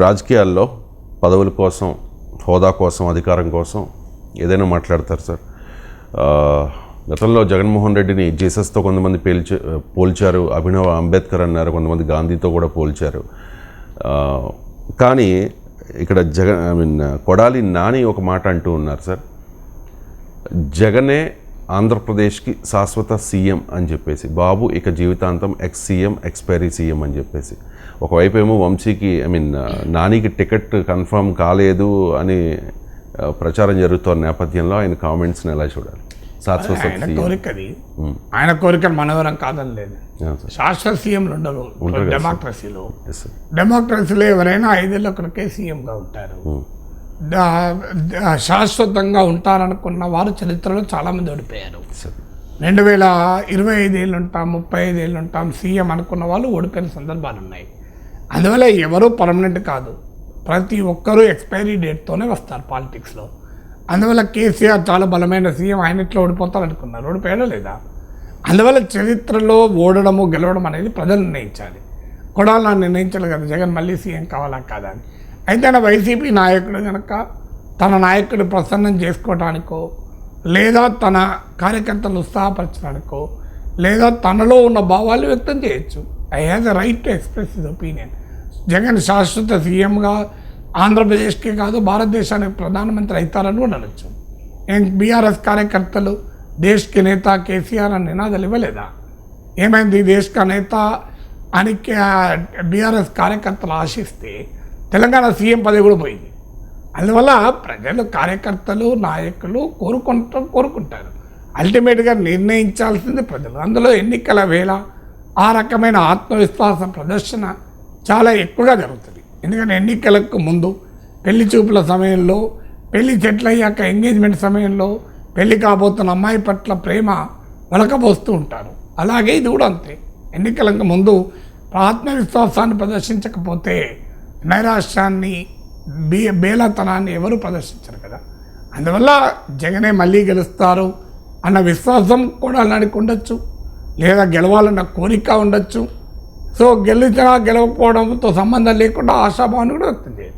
రాజకీయాల్లో పదవుల కోసం, హోదా కోసం, అధికారం కోసం ఏదైనా మాట్లాడతారు సార్. గతంలో జగన్మోహన్ రెడ్డిని జీసస్తో కొంతమంది పోల్చారు, అభినవ్ అంబేద్కర్ అన్నారు, కొంతమంది గాంధీతో కూడా పోల్చారు. కానీ ఇక్కడ కొడాలి నాని ఒక మాట అంటూ ఉన్నారు సార్, జగనే ఆంధ్రప్రదేశ్కి శాశ్వత సీఎం అని చెప్పేసి, బాబు ఇక జీవితాంతం ఎక్స్ సీఎం, ఎక్స్పైరీ సీఎం అని చెప్పేసి. ఒకవైపు ఏమో వంశీకి నానికి టికెట్ కన్ఫర్మ్ కాలేదు అని ప్రచారం జరుగుతున్న నేపథ్యంలో ఆయన కామెంట్స్ని ఎలా చూడాలి? శాశ్వత కోరికది, ఆయన కోరికలు మనవరం కాదని లేదు. శాశ్వత సీఎంలు ఉండరు డెమోక్రసీలో. డెమోక్రసీలో ఎవరైనా 5 ఏళ్ళ కొరకే సీఎంగా ఉంటారు. శాశ్వతంగా ఉంటారనుకున్న వారు చరిత్రలో చాలామంది ఓడిపోయారు. 2025 ఏళ్ళు ఉంటాం, 35 ఏళ్ళు ఉంటాం సీఎం అనుకున్న వాళ్ళు ఓడిపోయిన సందర్భాలు ఉన్నాయి. అందువల్ల ఎవరూ పర్మనెంట్ కాదు, ప్రతి ఒక్కరూ ఎక్స్పైరీ డేట్తోనే వస్తారు పాలిటిక్స్లో. అందువల్ల కేసీఆర్ చాలా బలమైన సీఎం, ఆయన ఇట్లా ఓడిపోతారు అనుకున్నారు, ఓడిపోయాడో లేదా? అందువల్ల చరిత్రలో ఓడడము గెలవడం అనేది ప్రజలు నిర్ణయించాలి. కొడాలి నిర్ణయించాలి కదా జగన్ మళ్ళీ సీఎం కావాలా కాదా అని. అయితే వైసీపీ నాయకుడు కనుక తన నాయకుడు ప్రసన్నం చేసుకోవడానికో, లేదా తన కార్యకర్తలు ఉత్సాహపరచడానికో, లేదా తనలో ఉన్న భావాలు వ్యక్తం చేయొచ్చు. I has a right to express his opinion. Jagan శాశ్వత సీఎంగా ఆంధ్రప్రదేశ్కే కాదు భారతదేశానికి ప్రధానమంత్రి అవుతారని కూడా అనొచ్చు. బీఆర్ఎస్ కార్యకర్తలు దేశ్కి నేత కేసీఆర్ అని నినాదాలు ఇవ్వలేదా? ఏమైంది? దేశ్ కా నేత అని బీఆర్ఎస్ కార్యకర్తలు ఆశిస్తే తెలంగాణ సీఎం పదవి కూడా పోయింది. అందువల్ల ప్రజలు, కార్యకర్తలు, నాయకులు కోరుకుంటారు. అల్టిమేట్గా నిర్ణయించాల్సింది ప్రజలు. అందులో ఎన్నికల వేళ ఆ రకమైన ఆత్మవిశ్వాస ప్రదర్శన చాలా ఎక్కువగా జరుగుతుంది. ఎందుకంటే ఎన్నికలకు ముందు, పెళ్లి చూపుల సమయంలో, పెళ్లి సెటిల్ అయ్యాక ఎంగేజ్మెంట్ సమయంలో పెళ్లి కాబోతున్న అమ్మాయి పట్ల ప్రేమ వలకపోస్తూ ఉంటారు. అలాగే ఇది కూడా అంతే. ఎన్నికలకు ముందు ఆత్మవిశ్వాసాన్ని ప్రదర్శించకపోతే నైరాశ్యాన్ని, బేలతనాన్ని ఎవరు ప్రదర్శించరు కదా. అందువల్ల జగనే మళ్ళీ గెలుస్తారు అన్న విశ్వాసం కూడా అలాంటికి ఉండొచ్చు, లేదా గెలవాలన్న కోరిక ఉండొచ్చు. సో గెలిచినా గెలవకపోవడంతో సంబంధం లేకుండా ఆశాభావాన్ని కూడా వ్యక్తం చేయాలి.